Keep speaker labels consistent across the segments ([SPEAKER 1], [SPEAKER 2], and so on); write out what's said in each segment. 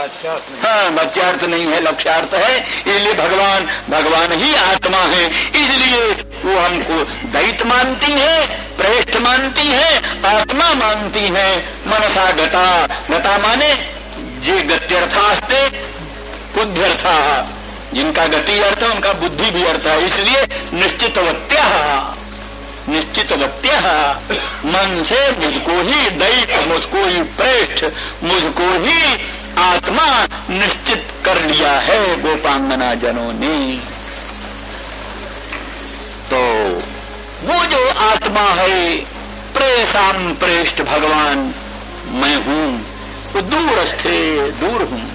[SPEAKER 1] हाँ, वाच्यार्थ नहीं है, लक्ष्यार्थ है। इसलिए भगवान ही आत्मा है। इसलिए वो हमको दैत मानती है, प्रेष्ठ मानती है, आत्मा मानती है। मनसा गता, गता माने जे गत्यर्थास्ते बुद्ध्यर्था, जिनका गति अर्थ है उनका बुद्धि भी अर्थ है। इसलिए निश्चितवत्या मन से मुझको ही दैत, मुझको ही प्रेष्ठ, मुझको ही आत्मा निश्चित कर लिया है गोपांगना जनों ने। तो वो जो आत्मा है प्रेषाम प्रेष्ठ भगवान मैं हूं, वो दूरस्थे, दूर हूं,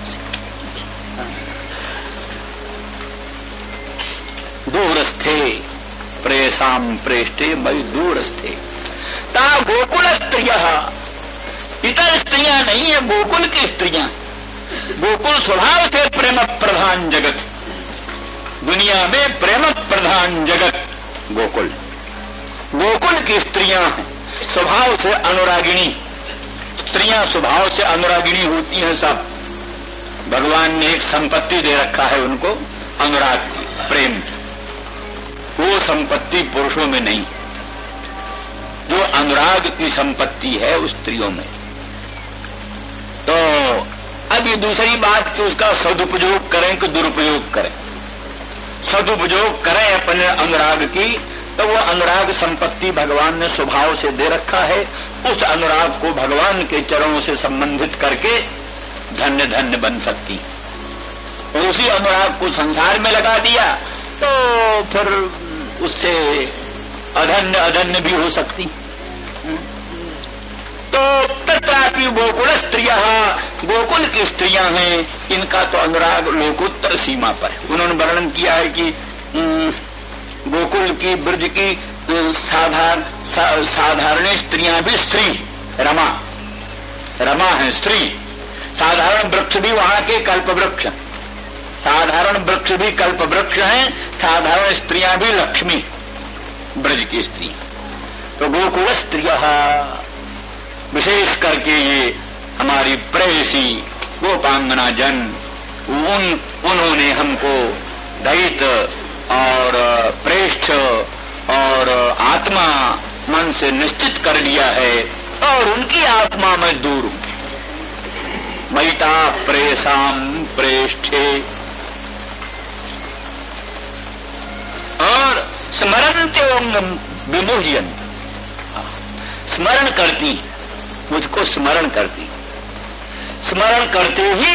[SPEAKER 1] दूरस्थे प्रेषाम प्रेष्ठे मई दूरस्थे। ता गोकुल स्त्रिया, इतर स्त्रियां नहीं है, गोकुल की स्त्रियां। गोकुल स्वभाव से प्रेम प्रधान जगत, दुनिया में प्रेम प्रधान जगत गोकुल। गोकुल की स्त्रियां स्वभाव से अनुरागिणी, स्त्रियां स्वभाव से अनुरागिणी होती हैं। सब भगवान ने एक संपत्ति दे रखा है उनको, अनुराग की, प्रेम की। वो संपत्ति पुरुषों में नहीं, जो अनुराग की संपत्ति है उस स्त्रियों में। तो अब ये दूसरी बात कि उसका सदुपयोग करें कि दुरुपयोग करें। सदुपयोग करें अपने अनुराग की, तो वो अनुराग संपत्ति भगवान ने स्वभाव से दे रखा है। उस अनुराग को भगवान के चरणों से संबंधित करके धन्य धन्य बन सकती। और उसी अनुराग को संसार में लगा दिया तो फिर उससे अधन्य अधन्य भी हो सकती। तो तत्रापि गोकुल स्त्रियां, गोकुल की स्त्रियां हैं, इनका तो अनुराग लोकोत्तर सीमा पर है। उन्होंने वर्णन किया है कि गोकुल की, ब्रज की साधारण स्त्रियां भी स्त्री, रमा है स्त्री। साधारण वृक्ष भी वहां के कल्प वृक्ष, साधारण वृक्ष भी कल्प वृक्ष हैं, साधारण स्त्रियां भी लक्ष्मी, ब्रज की स्त्री। तो गोकुल स्त्रियां, विशेष करके ये हमारी प्रेयसी गोपांगना जन, उन्होंने हमको दैत और प्रेष्ठ और आत्मा मन से निश्चित कर लिया है, और उनकी आत्मा में दूर हूं। मैता प्रेषाम प्रेष्ठे, और स्मरणत्योंगम विमोहयन्, स्मरण करती, मुझको स्मरण करती, स्मरण करते ही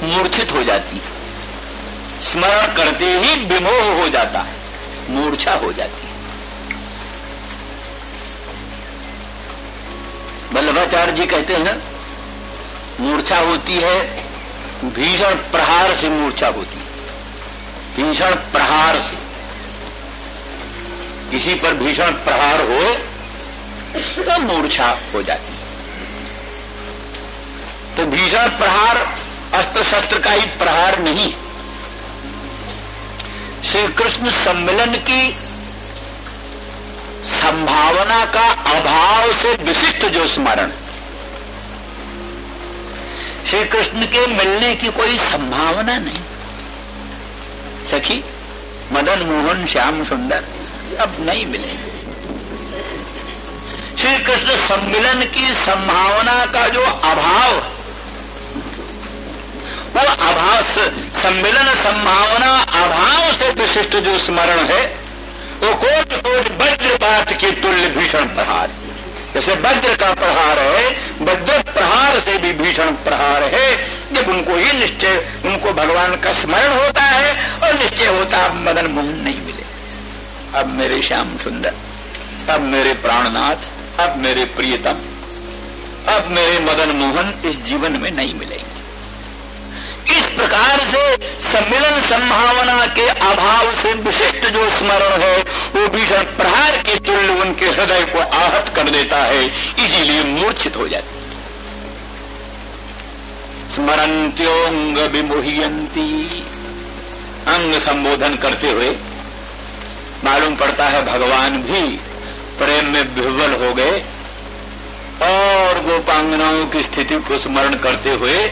[SPEAKER 1] मूर्छित हो जाती, स्मरण करते ही विमोह हो जाता है, मूर्छा हो जाती है। वल्लभाचार्य जी कहते हैं मूर्छा होती है, भीषण प्रहार से मूर्छा होती है। भीषण प्रहार से, किसी पर भीषण प्रहार हो तो मूर्छा हो जाती है। तो भीषण प्रहार अस्त्र शस्त्र का ही प्रहार नहीं, श्री कृष्ण सम्मिलन की संभावना का अभाव से विशिष्ट जो स्मरण, श्री कृष्ण के मिलने की कोई संभावना नहीं। सखी मदन मोहन श्याम सुंदर अब नहीं मिलेंगे। श्री कृष्ण सम्मिलन की संभावना का जो अभाव, वो अभाव, सम्मिलन संभावना अभाव से विशिष्ट जो स्मरण है, वो कोट कोट वज्रपात के तुल्य भीषण प्रहार। जैसे वज्र का प्रहार है, वज्र प्रहार से भी भीषण प्रहार है। जब उनको ये निश्चय, उनको भगवान का स्मरण होता है और निश्चय होता अब मदन मोहन नहीं मिले, अब मेरे श्याम सुंदर, अब मेरे प्राणनाथ, अब मेरे प्रियतम, अब मेरे मदन मोहन इस जीवन में नहीं मिलेंगे। इस प्रकार से सम्मिलन संभावना के अभाव से विशिष्ट जो स्मरण है, वो भीषण प्रहार के तुल्य उनके हृदय को आहत कर देता है, इसीलिए मूर्छित हो जाती। स्मरन्त्योंग विमोहयन्ति, अंग संबोधन करते हुए मालूम पड़ता है भगवान भी प्रेम में विह्वल हो गए और गोपांगनाओं की स्थिति को स्मरण करते हुए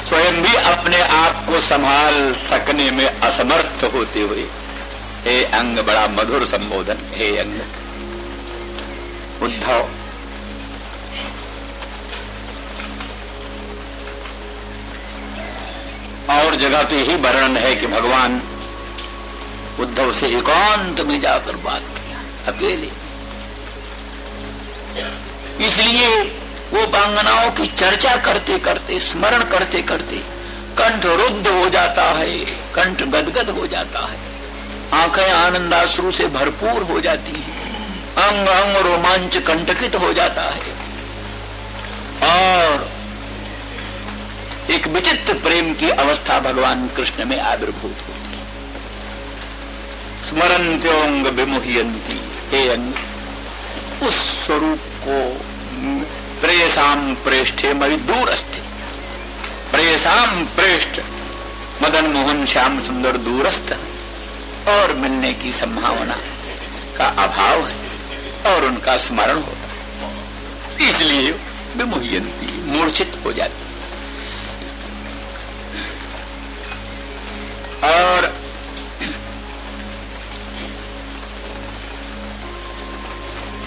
[SPEAKER 1] स्वयं भी अपने आप को संभाल सकने में असमर्थ होते हुए, हे अंग, बड़ा मधुर संबोधन, हे अंग उद्धव। और जगह तो यही वर्णन है कि भगवान उद्धव से एकांत में जाकर बात किया, अकेले। इसलिए वो पांगनाओं की चर्चा करते करते, स्मरण करते करते कंठ रुद्ध हो जाता है, कंठ गदगद हो जाता है, आंखें आनंदाश्रु से भरपूर हो जाती हैं, अंग अंग रोमांच कंटकित हो जाता है और एक विचित्र प्रेम की अवस्था भगवान कृष्ण में आविर्भूत होती है। स्मरन्त्योंग विमुह्यन्ति, हे अंग, उस स्वरूप को प्रेयसाम प्रेष्ठे मई दूरस्थे, प्रेयसाम प्रेष्ठ मदन मोहन श्याम सुंदर दूरस्थ और मिलने की संभावना का अभाव है और उनका स्मरण होता है, इसलिए विमुह्यन्ति, मूर्छित हो जाती। और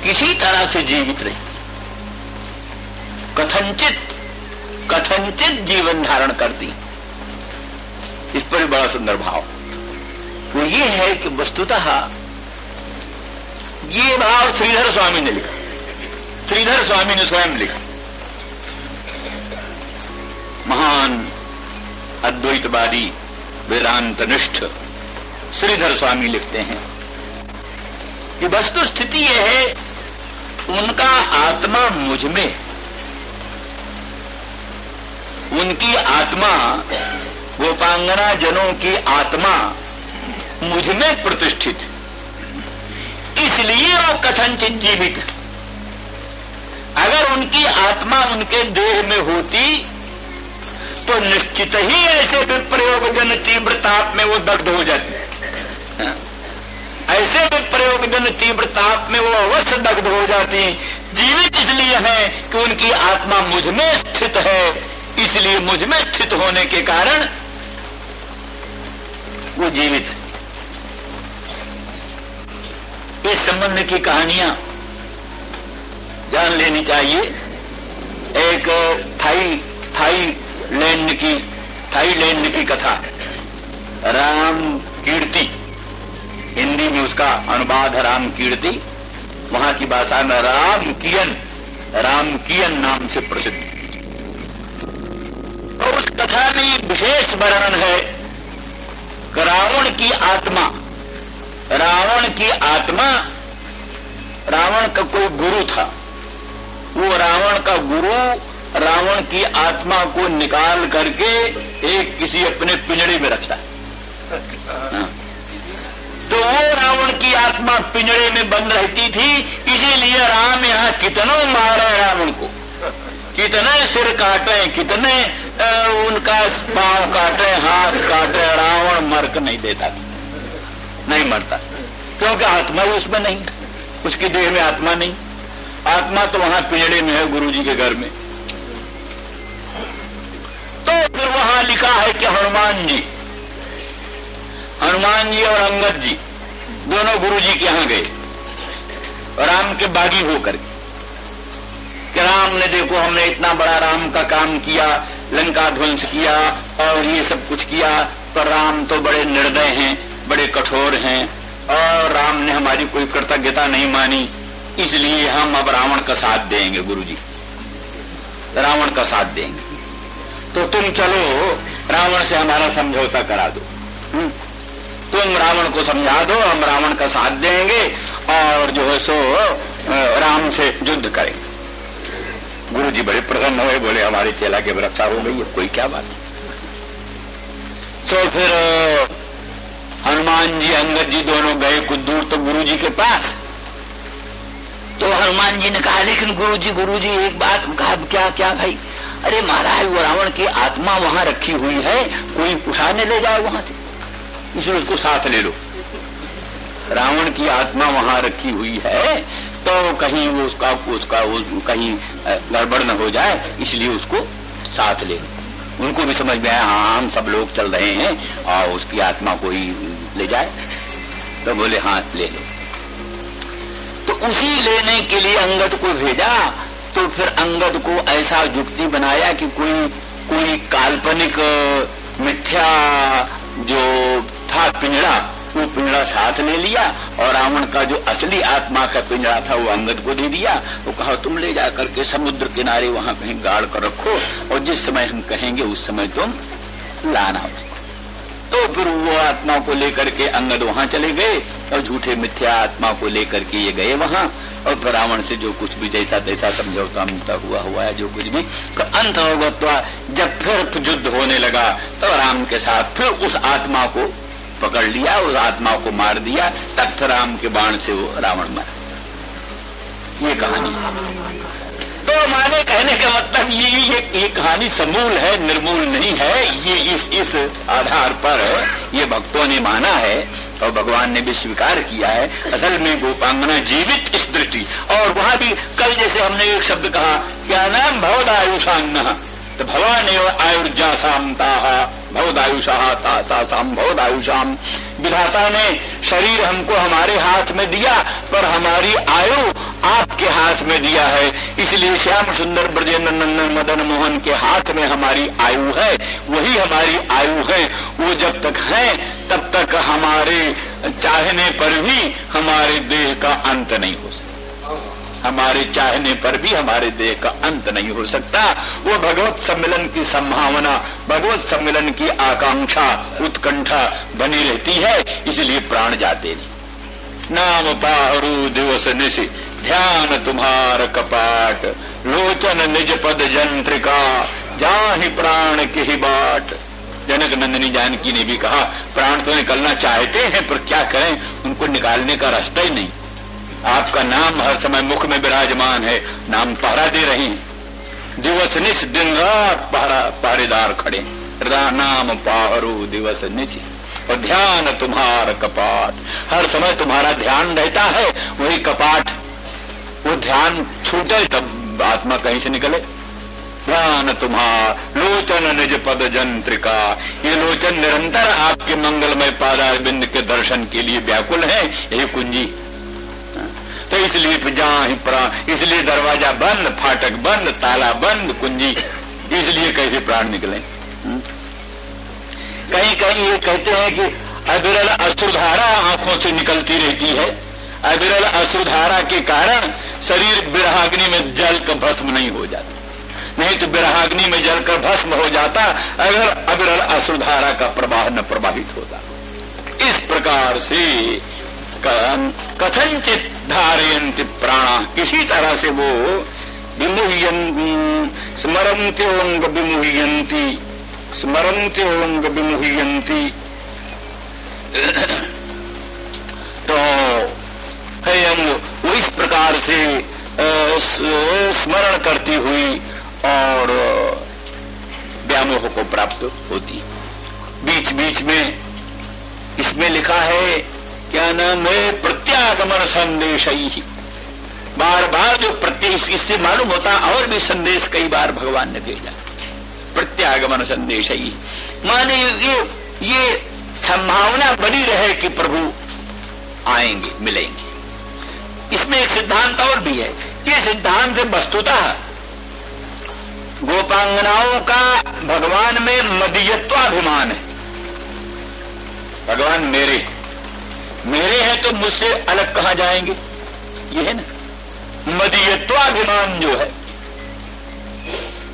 [SPEAKER 1] किसी तरह से जीवित रही, कथनचित जीवन धारण करती। इस पर बड़ा सुंदर भाव वो ये है कि वस्तुतः ये भाव श्रीधर स्वामी ने लिखा, श्रीधर स्वामी ने स्वयं लिखा। महान अद्वैतवादी वेदांत निष्ठ श्रीधर स्वामी लिखते हैं कि वस्तु स्थिति यह है, उनका आत्मा मुझ में, उनकी आत्मा, गोपांगना जनों की आत्मा मुझ में प्रतिष्ठित, इसलिए वो कथनचित जीवित। अगर उनकी आत्मा उनके देह में होती तो निश्चित ही ऐसे विप्रयोग जन तीव्र ताप में वो दग्ध हो जाती, ऐसे विप्रयोग जन तीव्र ताप में वो अवश्य दग्ध हो जाती। जीवित इसलिए है कि उनकी आत्मा मुझ में स्थित है, इसलिए मुझ में स्थित होने के कारण वो जीवित है। इस संबंध की कहानियां जान लेनी चाहिए। एक थाईलैंड की कथा, राम कीर्ति, हिंदी में उसका अनुवाद है राम कीर्ति, वहां की भाषा में रामकियन नाम से प्रसिद्ध। और उस कथा में एक विशेष वर्णन है कि रावण का कोई गुरु था, वो रावण का गुरु रावण की आत्मा को निकाल करके एक किसी अपने पिंजड़े में रखता है। तो वो रावण की आत्मा पिंजड़े में बंद रहती थी, इसीलिए राम यहाँ कितनों मारे रावण को, कितने सिर काटे, कितने उनका पांव काटे, हाथ काटे, रावण मर नहीं देता, नहीं मरता, क्योंकि आत्मा ही उसमें नहीं, उसकी देह में आत्मा नहीं। आत्मा तो वहां पिंजड़े में है, गुरुजी के घर में। तो फिर वहां लिखा है कि हनुमान जी और अंगद जी दोनों गुरुजी के यहां गए, राम के बागी होकर कि राम ने, देखो हमने इतना बड़ा राम का काम किया, लंका ध्वंस किया और ये सब कुछ किया, पर राम तो बड़े निर्दय हैं, बड़े कठोर हैं और राम ने हमारी कोई कृतज्ञता नहीं मानी, इसलिए हम अब रावण का साथ देंगे। गुरुजी रावण का साथ देंगे, तो तुम चलो रावण से हमारा समझौता करा दो, तुम रावण को समझा दो, हम रावण का साथ देंगे और जो है सो राम से युद्ध करेंगे। गुरुजी बड़े प्रसन्न हुए, बोले हमारे चेला की रक्षा हो गई, कोई क्या बात। तो फिर हनुमान जी अंगद जी दोनों गए कुछ दूर तो गुरुजी के पास। तो हनुमान जी ने कहा, लेकिन गुरुजी एक बात कहा, क्या भाई? अरे महाराज, वो रावण की आत्मा वहां रखी हुई है, कोई उठाने ले जाए वहां से, इसलिए उसको साथ ले लो। रावण की आत्मा वहां रखी हुई है, तो कहीं वो उसका कहीं गड़बड़ न हो जाए, इसलिए उसको साथ ले। उनको भी समझ में आया हाँ हम सब लोग चल रहे हैं और उसकी आत्मा को ही ले जाए, तो बोले हाँ ले लो। तो उसी लेने के लिए अंगद को भेजा। तो फिर अंगद को ऐसा युक्ति बनाया कि कोई काल्पनिक मिथ्या जो था पिंजरा, वो पिंजरा साथ ले लिया और रावण का जो असली आत्मा का पिंजरा था वो अंगद को दे दिया। वो कहा तुम ले जा करके समुद्र किनारे वहां कहीं गाड़ कर रखो और जिस समय हम कहेंगे उस समय तुम लाना उसको। तो फिर वो आत्मा को लेकर के अंगद वहां चले गए और झूठे मिथ्या आत्मा को लेकर के ये गए वहां। और फिर रावण से जो कुछ भी जैसा तैसा समझौता हुआ है जो कुछ भी, तो अंत होगा जब फिर युद्ध होने लगा तो राम के साथ फिर उस आत्मा को पकड़ लिया, उस आत्मा को मार दिया। तब फिर राम के बाण से वो रावण मरा। ये कहानी। तो माने कहने का मतलब ये कहानी समूल है, निर्मूल नहीं है। ये इस आधार पर ये भक्तों ने माना है और भगवान ने भी स्वीकार किया है। असल में गोपांगना जीवित इस दृष्टि। और वहां भी कल जैसे हमने एक शब्द कहा क्या नाम भवदायुषान्न, तो भवान आयुर्जासाम ताहा भवदायुषा तासाम भवदायुषाम। विधाता ने शरीर हमको हमारे हाथ में दिया पर हमारी आयु आपके हाथ में दिया है, इसलिए श्याम सुंदर ब्रजेंद्र नंदन मदन मोहन के हाथ में हमारी आयु है, वही हमारी आयु है। वो जब तक है तब तक हमारे चाहने पर भी हमारे देह का अंत नहीं हो सकता। हमारे चाहने पर भी हमारे देह का अंत नहीं हो सकता। वो भगवत सम्मिलन की संभावना, भगवत सम्मिलन की आकांक्षा, उत्कंठा बनी रहती है, इसलिए प्राण जाते नहीं। नाम पाहरू दिवस निशि ध्यान तुम्हार कपाट, लोचन निज पद जंत्रिका जाहि प्राण की बाट। जनक नंदिनी जानकी ने भी कहा प्राण तो निकलना चाहते हैं पर क्या करें, उनको निकालने का रास्ता ही नहीं। आपका नाम हर समय मुख में विराजमान है, नाम पहरा दे रहे हैं। दिवस निश दिन रात पहरेदार खड़े, नाम पाहरू दिवस निश और ध्यान तुम्हार कपाट। हर समय तुम्हारा ध्यान रहता है, वही कपाट। वो ध्यान छूटे तब आत्मा कहीं से निकले। ध्यान तुम्हार लोचन निज पद जंत्रिका, ये लोचन निरंतर आपके मंगलमय पादारविंद के दर्शन के लिए व्याकुल है, यही कुंजी। तो इसलिए जहां प्राण, इसलिए दरवाजा बंद, फाटक बंद, ताला बंद, कुंजी, इसलिए कैसे प्राण निकले। कहीं कहीं ये कहते हैं कि अविरल अश्रुधारा आंखों से निकलती रहती है। अविरल अश्रुधारा के कारण शरीर बिरहाग्नि में जलकर भस्म नहीं हो जाता, नहीं तो बिरहाग्नि में जलकर भस्म हो जाता अगर अविरल अश्रुधारा का प्रवाह न प्रवाहित होता। इस प्रकार से कथनचित धारयन्ति प्राणा, किसी तरह से वो स्मरन्त्योंग विमुह्यन्ति, स्मरन्त्योंग विमुह्यन्ति। तो है अंग वो इस प्रकार से स्मरण करती हुई और व्यामोह को प्राप्त होती। बीच बीच में इसमें लिखा है क्या नाम है प्रत्यागमन संदेश ही, बार बार जो इससे मालूम होता और भी संदेश कई बार भगवान ने भेजा। प्रत्यागमन संदेश ही माने ये संभावना बनी रहे कि प्रभु आएंगे, मिलेंगे। इसमें एक सिद्धांत और भी है। ये सिद्धांत वस्तुतः गोपांगनाओं का भगवान में मदीयत्वाभिमान है। भगवान मेरे हैं तो मुझसे अलग कहां जाएंगे, ये है ना मदीयत्वाभिमान जो है।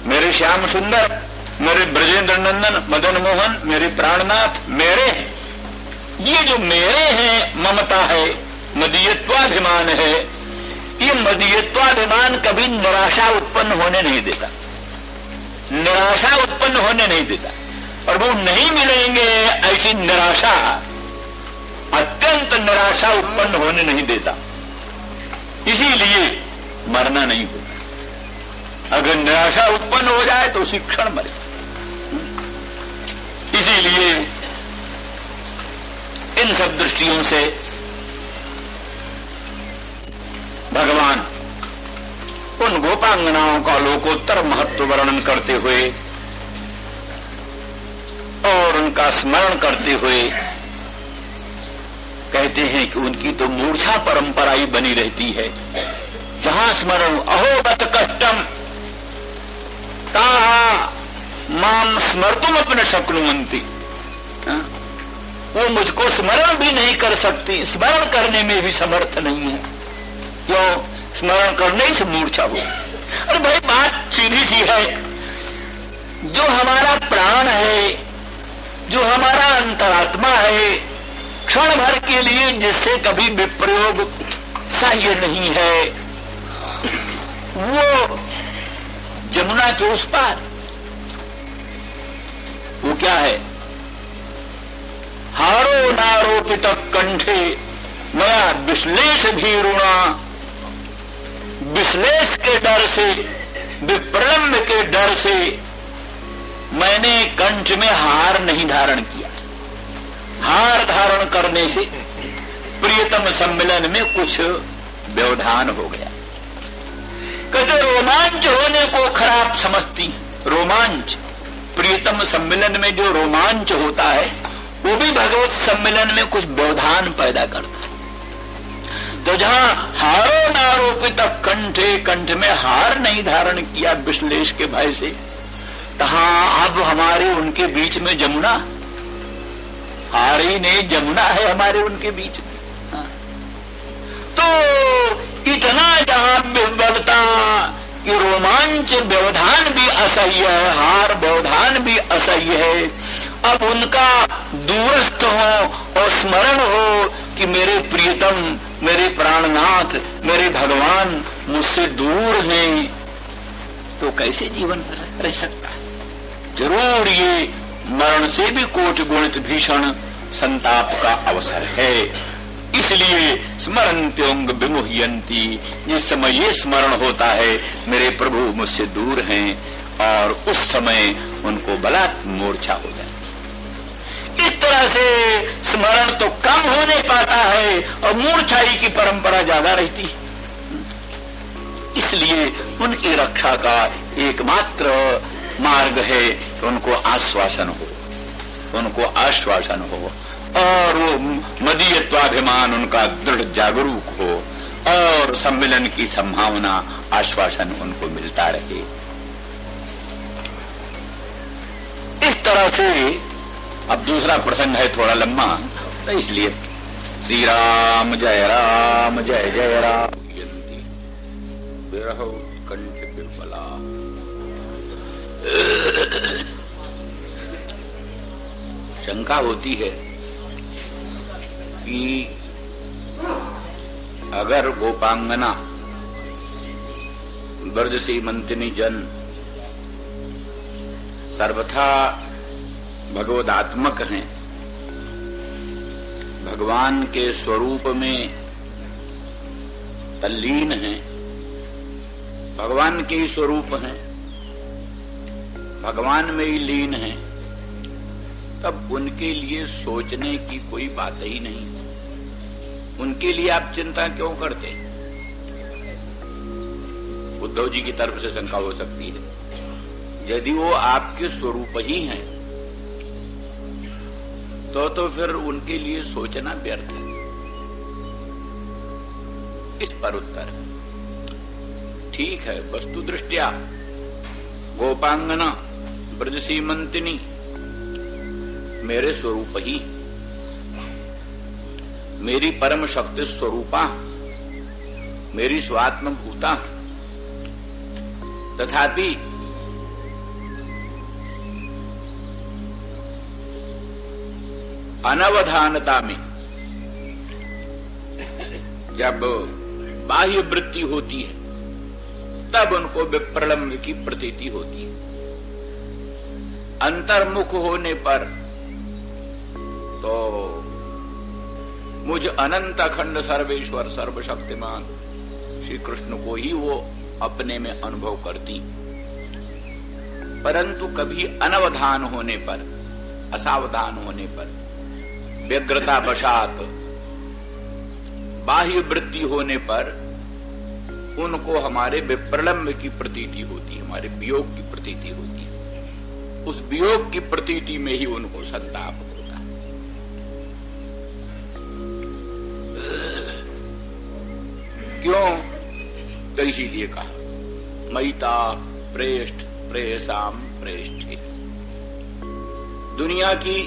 [SPEAKER 1] मेरे श्याम सुंदर, मेरे ब्रजेंद्र नंदन मदन मोहन, मेरे प्राणनाथ मेरे हैं। ये जो मेरे हैं ममता है, मदीयत्वाभिमान है। ये मदीयत्वाभिमान कभी निराशा उत्पन्न होने नहीं देता, निराशा उत्पन्न होने नहीं देता। और वो नहीं मिलेंगे ऐसी निराशा, अत्यंत निराशा उत्पन्न होने नहीं देता। इसीलिए मरना नहीं होता। अगर निराशा उत्पन्न हो जाए तो उसी क्षण मरे। इसीलिए इन सब दृष्टियों से भगवान उन गोपांगनाओं का लोकोत्तर महत्व वर्णन करते हुए और उनका स्मरण करते हुए कहते हैं कि उनकी तो मूर्छा परंपरा ही बनी रहती है। जहां स्मरण अहोबत कष्टम ताहा माम स्मर्तुम अपने शक्नुवंती, वो मुझको स्मरण भी नहीं कर सकती, स्मरण करने में भी समर्थ नहीं है। क्यों? स्मरण करने से मूर्छा हो। अरे भाई बात सीधी सी है, जो हमारा प्राण है, जो हमारा अंतरात्मा है, क्षण भर के लिए जिससे कभी विप्रयोग सह्य नहीं है, वो जमुना के उस पार, वो क्या है? हारो नारोपित कंठे मया विश्लेष भीरुणा, विश्लेष के डर से, विप्रलंब के डर से मैंने कंठ में हार नहीं धारण किया। हार धारण करने से प्रियतम सम्मिलन में कुछ व्यवधान हो गया। कहते रोमांच होने को खराब समझती। रोमांच, प्रियतम सम्मिलन में जो रोमांच होता है वो भी भगवत सम्मिलन में कुछ व्यवधान पैदा करता है। तो जहां हारो नारोपित कंठे, कंठ में हार नहीं धारण किया विश्लेष के भय से, तहां अब हमारे उनके बीच में जमुना, हार ही नहीं जमुना है हमारे उनके बीच में। तो इतना जहां विबलता कि रोमांच व्यवधान भी असह्य है, हार व्यवधान भी असह्य है, अब उनका दूरस्थ हो और स्मरण हो कि मेरे प्रियतम, मेरे प्राणनाथ, मेरे भगवान मुझसे दूर हैं, तो कैसे जीवन रह सकता है? जरूर ये मरण से भी कोटि गुणित भीषण संताप का अवसर है। इसलिए स्मरन्त्योंग विमुह्यन्ति, जिस समय ये स्मरण होता है मेरे प्रभु मुझसे दूर हैं, और उस समय उनको बलात् मूर्छा हो जाती। इस तरह से स्मरण तो कम होने पाता है और मूर्छाई की परंपरा ज्यादा रहती है। इसलिए उनकी रक्षा का एकमात्र मार्ग है कि उनको आश्वासन हो, उनको आश्वासन हो, और वो मदीयत्वाभिमान उनका दृढ़ जागरूक हो, और सम्मिलन की संभावना, आश्वासन उनको मिलता रहे। इस तरह से अब दूसरा प्रसंग है थोड़ा लंबा, तो इसलिए श्री राम जय जय राम विरह कंठ बिरबला। शंका होती है कि अगर गोपांगना ब्रज से मंतिनी जन सर्वथा भगवदात्मक हैं, भगवान के स्वरूप में तल्लीन हैं, भगवान के ही स्वरूप हैं, भगवान में ही लीन हैं, तब उनके लिए सोचने की कोई बात ही नहीं। उनके लिए आप चिंता क्यों करते? उद्धव जी की तरफ से शंका हो सकती है, यदि वो आपके स्वरूप ही हैं तो फिर उनके लिए सोचना व्यर्थ है। इस पर उत्तर ठीक है, वस्तु दृष्टया गोपांगना ब्रज सीमंतिनी मेरे स्वरूप ही, मेरी परम शक्ति स्वरूपा, मेरी स्वात्म भूता, तथापि अनवधानता में जब बाह्य वृत्ति होती है तब उनको विप्रलंब की प्रतीति होती है। अंतर्मुख होने पर तो मुझ अनंत अखंड सर्वेश्वर सर्वशक्तिमान श्री कृष्ण को ही वो अपने में अनुभव करती, परंतु कभी अनवधान होने पर, असावधान होने पर, व्यग्रता वशात, बाह्य वृत्ति होने पर उनको हमारे विप्रलम्ब की प्रतीति होती है, हमारे वियोग की प्रतीति होती है। उस वियोग की प्रतीति में ही उनको संताप होता है। क्यों? तो इसीलिए कहा मयिता प्रेष्ठ प्रेयसाम प्रेष्ठे। दुनिया की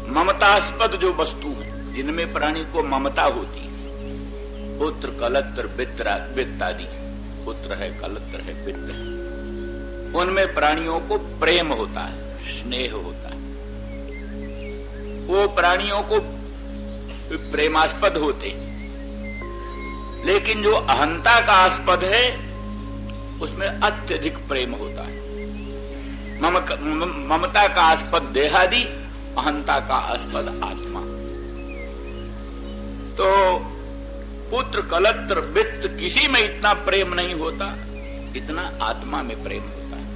[SPEAKER 1] ममतास्पद जो वस्तु है, जिनमें प्राणी को ममता होती है, पुत्र कलत्र वित्त आदि, पुत्र है कलत्र है वित्त है, उनमें प्राणियों को प्रेम होता है, स्नेह होता है, वो प्राणियों को प्रेमास्पद होते हैं। लेकिन जो अहंता का आस्पद है उसमें अत्यधिक प्रेम होता है। ममता का आस्पद देहादि, अहंता का आस्पद आत्मा। तो पुत्र कलत्र वित्त किसी में इतना प्रेम नहीं होता, इतना आत्मा में प्रेम होता है।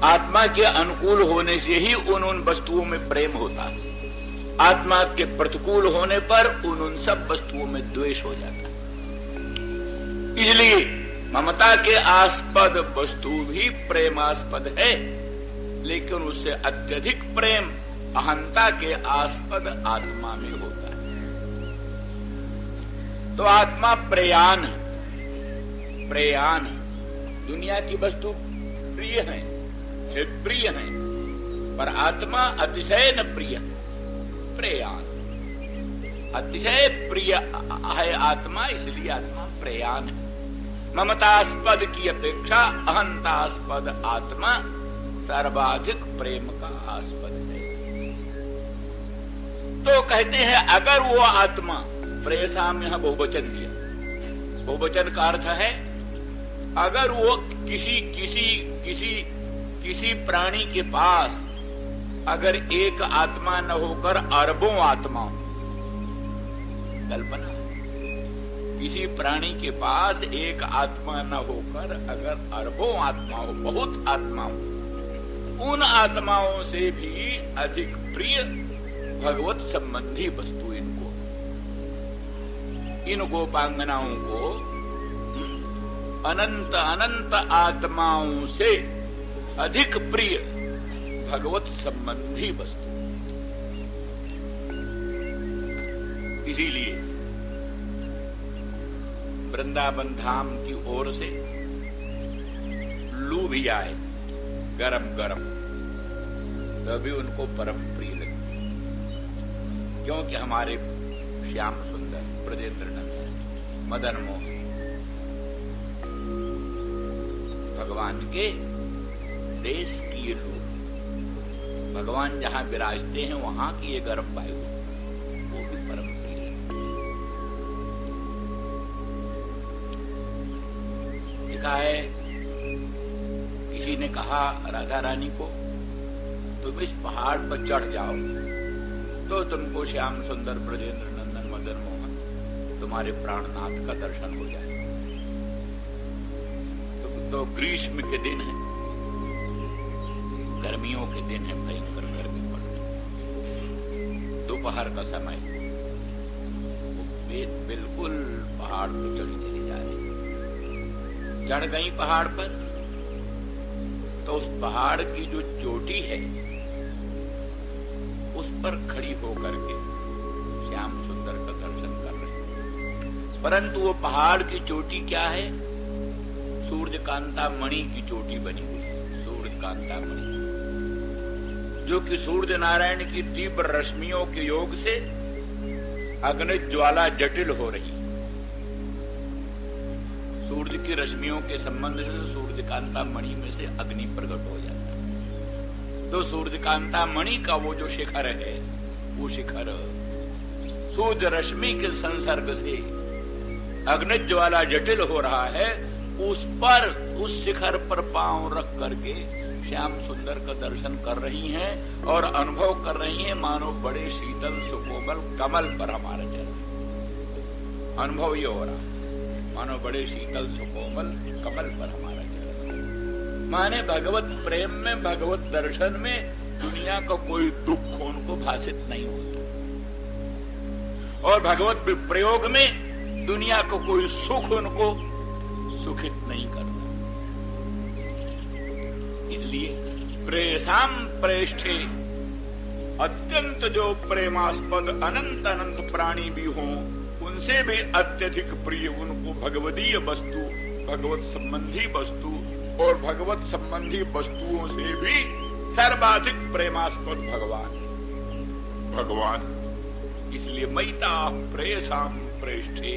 [SPEAKER 1] आत्मा के अनुकूल होने से ही उन वस्तुओं में प्रेम होता है। आत्मा के प्रतिकूल होने पर उन सब वस्तुओं में द्वेष हो जाता है। इसलिए ममता के आस्पद वस्तु भी प्रेमास्पद है, लेकिन उससे अत्यधिक प्रेम अहंता के आस्पद आत्मा में होता है। तो आत्मा प्रेयान है, प्रेयान है। दुनिया की वस्तु प्रिय है, प्रिय है, पर आत्मा अतिशय न प्रिय, प्रेयान। अतिशय प्रिय है आत्मा, इसलिए आत्मा प्रेयान है। ममतास्पद की अपेक्षा अहंतास्पद आत्मा सर्वाधिक प्रेम का आस्पद है। तो कहते हैं अगर वो आत्मा, प्रेयसाम यहां बहुवचन दिया, बहुवचन का अर्थ है अगर वो किसी प्राणी के पास अगर एक आत्मा न होकर अरबों आत्मा हो, कल्पना, किसी प्राणी के पास एक आत्मा न होकर अगर अरबों आत्मा हो, बहुत आत्मा हो, उन आत्माओं से भी अधिक प्रिय भगवत संबंधी वस्तु इनको, इन गोपांगनाओं को अनंत अनंत आत्माओं से अधिक प्रिय भगवत संबंधी वस्तु। इसीलिए वृंदावन धाम की ओर से लू भी आए गरम गरम, तभी उनको परम प्रिय लगे, क्योंकि हमारे श्याम सुंदर ब्रजेंद्र नंदन मदन मोहन भगवान के देश की ये लू, भगवान जहां विराजते हैं वहां की ये गर्म वायु, वो भी परम प्रिय है। लिखा है किसी ने कहा राधा रानी को तुम इस पहाड़ पर चढ़ जाओ तो तुमको श्याम सुंदर ब्रजेंद्र नंदन मदन मोहन तुम्हारे प्राणनाथ का दर्शन हो जाए। तो ग्रीष्म के दिन है, गर्मियों के दिन है, भयंकर गर्मी पड़ती, दोपहर का समय, वो बिल्कुल पहाड़ पर चढ़ी जा रही, चढ़ गई पहाड़ पर, तो उस पहाड़ की जो चोटी है उस पर खड़ी होकर के श्याम सुंदर का दर्शन कर रहे, परंतु वो पहाड़ की चोटी क्या है? सूर्यकांता मणि की चोटी बनी हुई है, सूर्यकांता मणि, जो कि सूर्य नारायण की तीव्र रश्मियों के योग से अग्नि ज्वाला जटिल हो रही, सूर्य की रश्मियों के संबंध से सूर्यकांता मणि में से अग्नि प्रकट हो जाता है। तो सूर्यकांता मणि का वो जो शिखर है, वो शिखर सूर्य रश्मि के संसर्ग से अग्नि ज्वाला जटिल हो रहा है, उस पर, उस शिखर पर पांव रख करके श्याम सुंदर का दर्शन कर रही हैं और अनुभव कर रही हैं मानो बड़े शीतल सुकोमल कमल पर हमारा चरण। अनुभव ये हो रहा, मानो बड़े शीतल सुकोमल कमल पर हमारा चरण। माने भगवत प्रेम में, भगवत दर्शन में दुनिया का कोई दुख उनको भाषित नहीं होता, और भगवत प्रयोग में दुनिया को कोई सुख उनको सुखित नहीं करता। इसलिए प्रेषाम प्रेष्ठे, अत्यंत जो प्रेमास्पद अनंत अनंत प्राणी भी हों, उनसे भी अत्यधिक प्रिय उनको भगवदीय वस्तु, भगवत संबंधी वस्तु और भगवत संबंधी वस्तुओं से भी सर्वाधिक प्रेमास्पद भगवान। इसलिए मैता प्रेषाम प्रेष्ठे,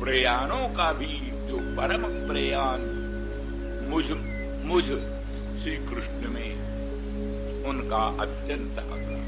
[SPEAKER 1] प्रयाणों का भी जो परम प्रयाण मुझ श्री कृष्ण में, उनका अत्यंत आग्रह।